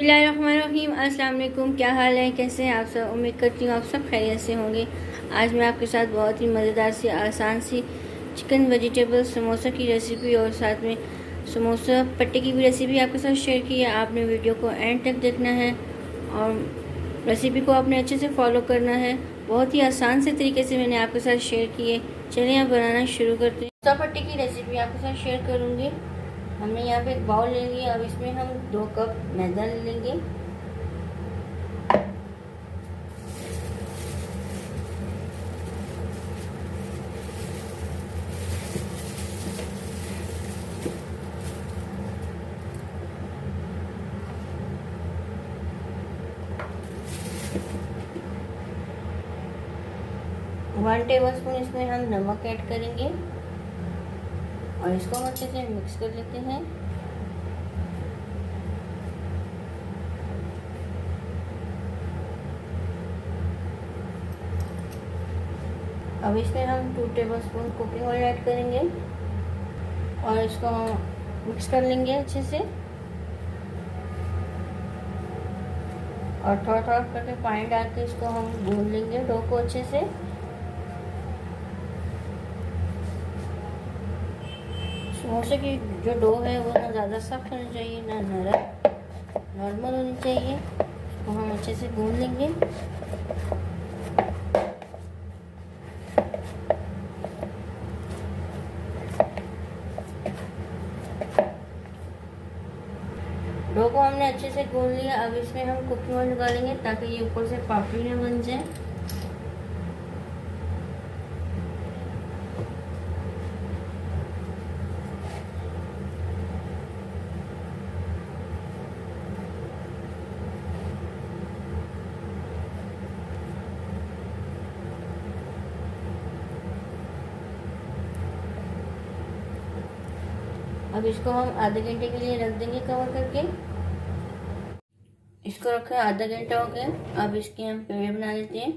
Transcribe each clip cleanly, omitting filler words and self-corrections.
बिस्मिल्लाहिर्रहमानिर्रहीम। अस्सलाम वालेकुम। क्या हाल है, कैसे हैं आप सब? उम्मीद करती हूँ आप सब खैरियत से होंगे। आज मैं आपके साथ बहुत ही मज़ेदार सी आसान सी चिकन वेजिटेबल समोसा की रेसिपी और साथ में समोसा पट्टे की भी रेसिपी आपके साथ शेयर की है। आपने वीडियो को एंड तक देखना है और रेसिपी को आपने अच्छे से फॉलो करना है। बहुत ही आसान से तरीके से मैंने आपके साथ शेयर की है। चलिए आप बनाना शुरू करते हैं। समोसा पट्टे की रेसिपी आपके साथ शेयर करूँगी। हमने यहाँ पे एक बाउल ले लिया। अब इसमें हम 2 कप मैदा ले लेंगे। वन टेबल स्पून इसमें हम नमक ऐड करेंगे और इसको हम अच्छे से मिक्स कर लेते हैं। अब इसमें हम 2 table spoon cooking oil add करेंगे और इसको हम मिक्स कर लेंगे अच्छे से और थोड़ा थोड़ा करके पानी डाल के इसको हम गूंद लेंगे डो को अच्छे से। समोसे की जो डो है वो ना ज़्यादा सख्त होनी चाहिए ना नरम, नॉर्मल होनी चाहिए। इसको हम अच्छे से गूंद लेंगे। डो को हमने अच्छे से गूंद लिया। अब इसमें हम कुकिंग ऑयल डालेंगे ताकि ये ऊपर से पापड़ी ना बन जाए। अब इसको हम आधे घंटे के लिए रख देंगे कवर करके। इसको रखे आधा घंटा हो गया। अब इसके हम पेड़े बना लेते हैं।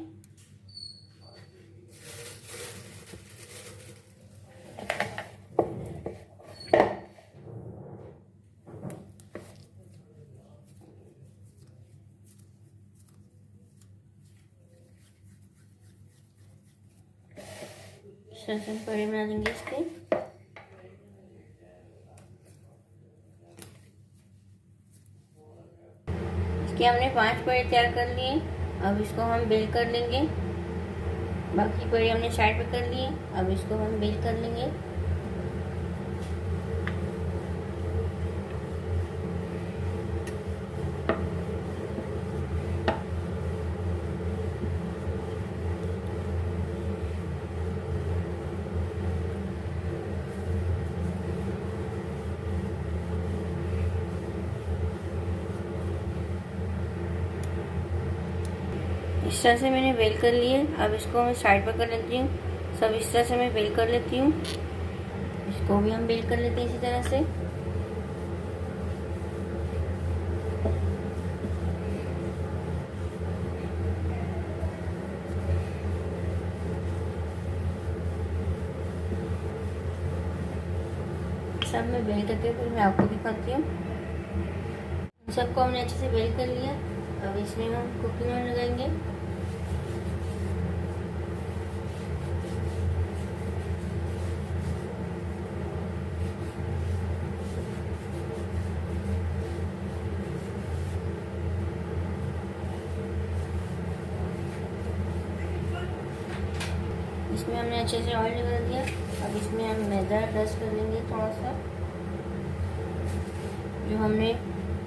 इस तरह से हम पेड़े बना देंगे इसके। इसके हमने 5 पेड़े तैयार कर लिए। अब इसको हम बेल कर लेंगे। बाकी पेड़े हमने साइड पे कर लिए। अब इसको हम बेल कर लेंगे। इस तरह से मैंने बेल कर लिए। अब इसको मैं साइड पर कर लेती हूँ। सब इस तरह से मैं बेल कर लेती हूँ। इसको भी हम बेल कर लेते हैं इसी तरह से। सब मैं बेल करके फिर मैं आपको दिखाती हूँ। सबको हमने अच्छे से बेल कर लिया। अब इसमें हम कुकिंग ऑयल लगाएंगे। इसमें हमने अच्छे से ऑयल लगा दिया। अब इसमें हम मैदा डस्ट कर लेंगे थोड़ा सा। जो हमने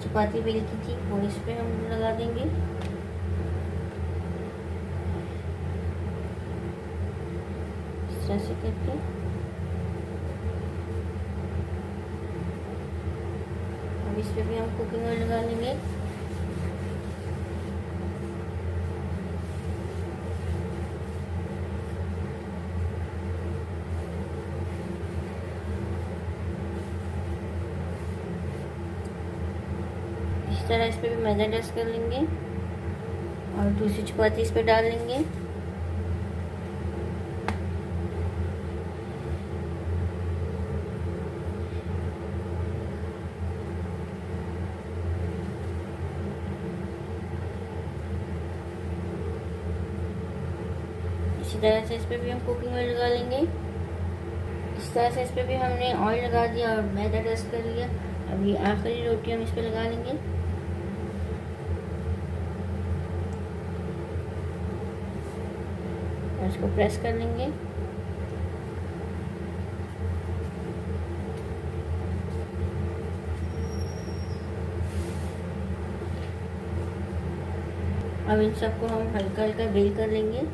चपाती बेल की थी वो इस पे हम लगा देंगे। इस तरह से करके अब इस पे भी हम कुकिंग ऑयल लगा लेंगे। इस तरह इस पे भी मैदा डस्ट कर लेंगे और दूसरी चपाती इस पे डाल लेंगे। इसी तरह से इस पर भी हम कुकिंग ऑयल लगा लेंगे। इस तरह से इस पर भी हमने ऑयल लगा दिया और मैदा डस्ट कर लिया। अभी आखिरी रोटी हम इस पर लगा लेंगे। और इसको प्रेस कर लेंगे। अब इन सबको हम हल्का हल्का बेल कर लेंगे।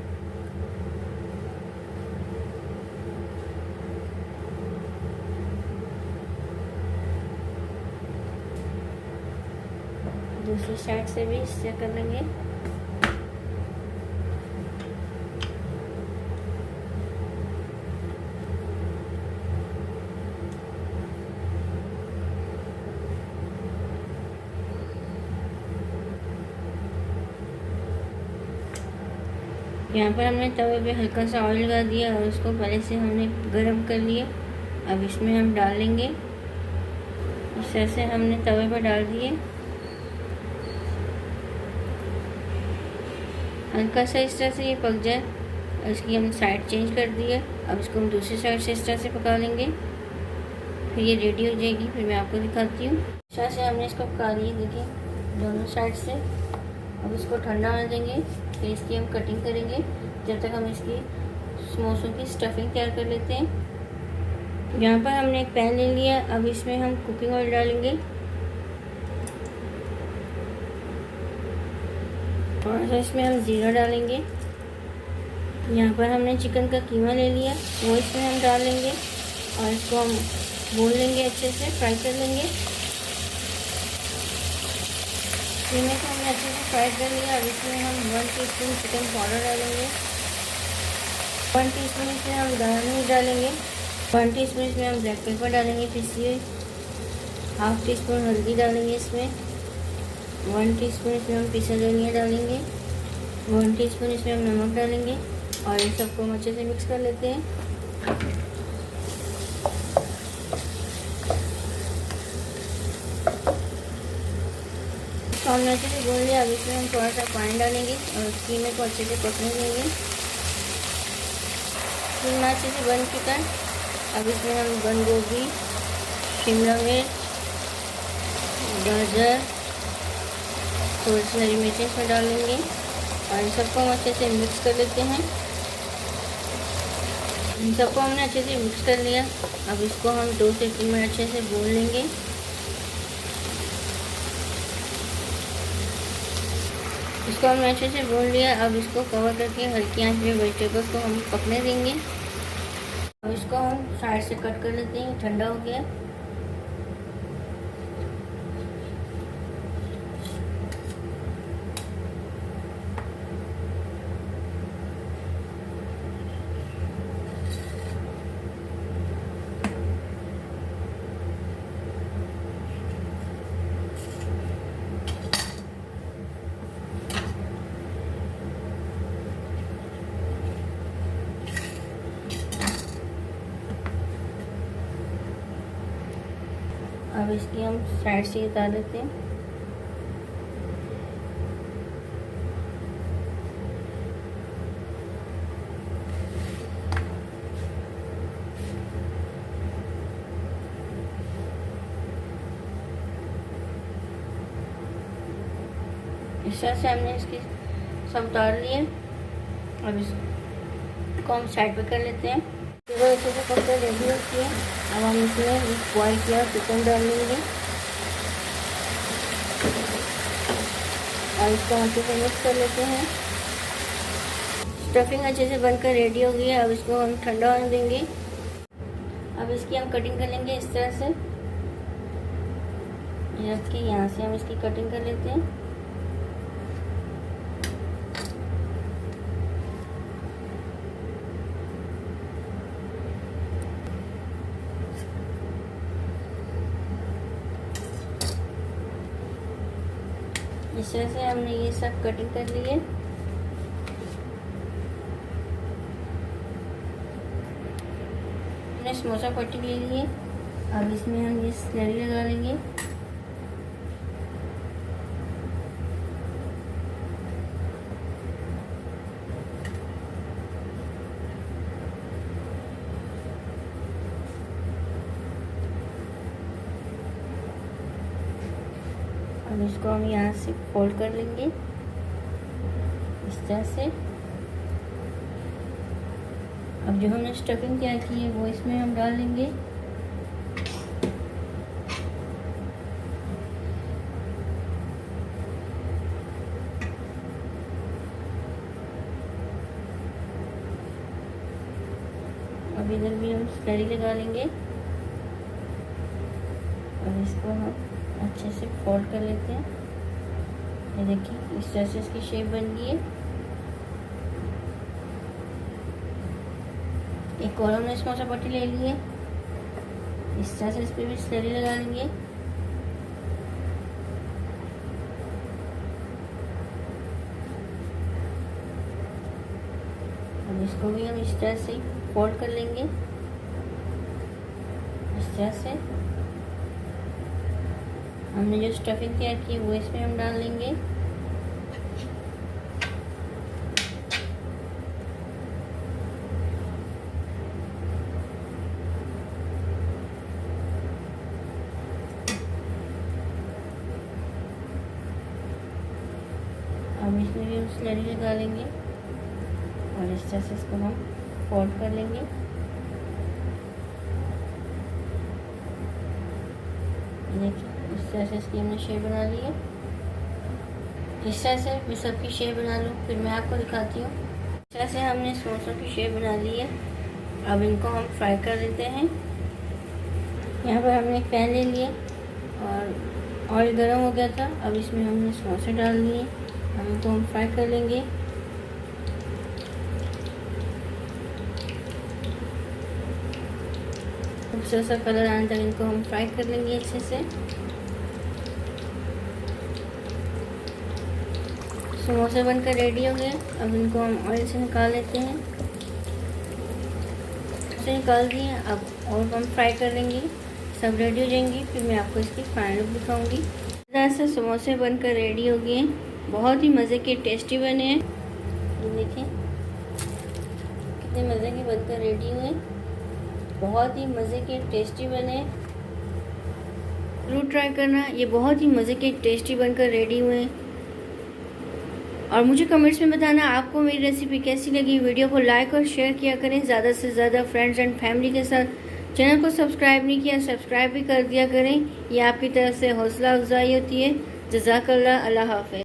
दूसरी साइड से भी इससे कर लेंगे। यहाँ पर हमने तवे पे हल्का सा ऑयल लगा दिया और उसको पहले से हमने गरम कर लिया। अब इसमें हम डाल लेंगे। इस तरह से हमने तवे पर डाल दिए। हल्का सा इस तरह से ये पक जाए और इसकी हम साइड चेंज कर दी है। अब इसको हम दूसरी साइड से इस तरह से पका लेंगे। फिर ये रेडी हो जाएगी। फिर मैं आपको दिखाती हूँ। इस तरह से हमने इसको पका लिया, देखिए दोनों साइड से। अब इसको ठंडा होने देंगे। फिर इसकी हम कटिंग करेंगे जब तक हम इसकी समोसों की स्टफिंग तैयार कर लेते हैं। यहाँ पर हमने एक पैन ले लिया। अब इसमें हम कुकिंग ऑयल डालेंगे और इसमें हम ज़ीरा डालेंगे। यहाँ पर हमने चिकन का कीमा ले लिया, वो इसमें हम डाल लेंगे और इसको हम भून लेंगे, अच्छे से फ्राई कर लेंगे। कीमे को हमने अच्छे से फ्राई कर लिया। अब इसमें हम 1 टीस्पून चिकन पाउडर डालेंगे। 1 टीस्पून इसमें हम दाल मिर्च डालेंगे। 1 टीस्पून इसमें हम ब्लैक पेपर डालेंगे पिसी हुई। 1/2 टीस्पून हल्दी डालेंगे इसमें। 1 टीस्पून इसमें हम पिसा धनिया डालेंगे। 1 टीस्पून इसमें हम नमक डालेंगे और इन सबको हम अच्छे से मिक्स कर लेते हैं। हमने अच्छे से भून लिया। अब इसमें हम थोड़ा सा पानी डालेंगे और कीमे को अच्छे से पकने देंगे। कीमा अच्छे से बन चुका है। अब इसमें हम बंद गोभी, शिमला मिर्च, गाजर, थोड़ी सी हरी मिर्ची इसमें डालेंगे और इन सबको हम अच्छे से मिक्स कर लेते हैं। इन सबको हमने अच्छे से मिक्स कर लिया। अब इसको हम 2 से 3 मिनट अच्छे से भून लेंगे। इसको हमने अच्छे से भून लिया। अब इसको कवर करके हल्की आंच में वेजिटेबल्स को हम पकने देंगे। अब इसको हम साइड से कट कर लेते हैं। ठंडा हो गया। अब इसकी हम साइड से उतार देते हैं। इस तरह से हमने इसकी सब उतार लिए। अब इसको हम साइड पे कर लेते हैं। वो अच्छे से पककर रेडी होती है। अब हम इसमें बॉयल किया चिकन डाल लेंगे और इसको अच्छे से मिक्स कर लेते हैं। स्टफिंग अच्छे से बनकर रेडी हो गई है। अब इसको हम ठंडा होने देंगे। अब इसकी हम कटिंग कर लेंगे इस तरह से रख के। यहाँ से हम इसकी कटिंग कर लेते हैं। इस तरह से हमने ये सब कटिंग कर लिए। हमने समोसा पट्टी ले ली है। अब इसमें हम ये स्लरी लगा लेंगे। अब इसको हम यहाँ से फोल्ड कर लेंगे इस तरह से। अब जो हमने स्टफिंग तैयार की है वो इसमें हम डाल देंगे। अब इधर भी हम स्लरी लगा लेंगे और इसको हम अच्छे से फोल्ड कर लेते हैं। ये देखिए इस तरह से इसकी शेप बन गई है। एक और हमने समोसा पट्टी ले ली है, इस तरह से इस पर भी स्लरी लगा लेंगे। अब इसको भी हम इस तरह से फोल्ड कर लेंगे इस तरह से। हमने जो स्टफिंग तैयार की वो इसमें हम डाल लेंगे। अब इसमें भी हम स्लरी लगा लेंगे और इस तरह से इसको हम फोल्ड कर लेंगे। देखिए इस तरह से इसकी हमने शेप बना ली है। इस तरह से मैं सबकी शेप बना लूँ, फिर मैं आपको दिखाती हूँ। इस तरह से हमने समोसों की शेप बना ली है। अब इनको हम फ्राई कर लेते हैं। यहाँ पर हमने एक पैन ले लिए और ऑयल गर्म हो गया था। अब इसमें हमने समोसे डाल दिए। अब इनको हम फ्राई कर लेंगे। खूबसूरत सा कलर आने तक इनको हम फ्राई कर लेंगे अच्छे से। समोसे बनकर रेडी हो गए। अब इनको हम ऑयल से निकाल लेते हैं। से निकाल दिए। अब और हम फ्राई कर लेंगे, सब रेडी हो जाएंगी, फिर मैं आपको इसकी फाइनल लुक दिखाऊंगी। इस तरह से समोसे बनकर रेडी हो गए। बहुत ही मज़े के टेस्टी बने हैं। ये देखें कितने मज़े के बनकर रेडी हुए। बहुत ही मज़े के टेस्टी बने। ज़रूर ट्राई करना, ये बहुत ही मज़े के टेस्टी बनकर रेडी हुए। और मुझे कमेंट्स में बताना आपको मेरी रेसिपी कैसी लगी। वीडियो को लाइक और शेयर किया करें ज़्यादा से ज़्यादा फ्रेंड्स एंड फैमिली के साथ। चैनल को सब्सक्राइब नहीं किया, सब्सक्राइब भी कर दिया करें। ये आपकी तरफ से हौसला अफजाई होती है। जज़ाकल्लाह। अल्लाह हाफ़िज़।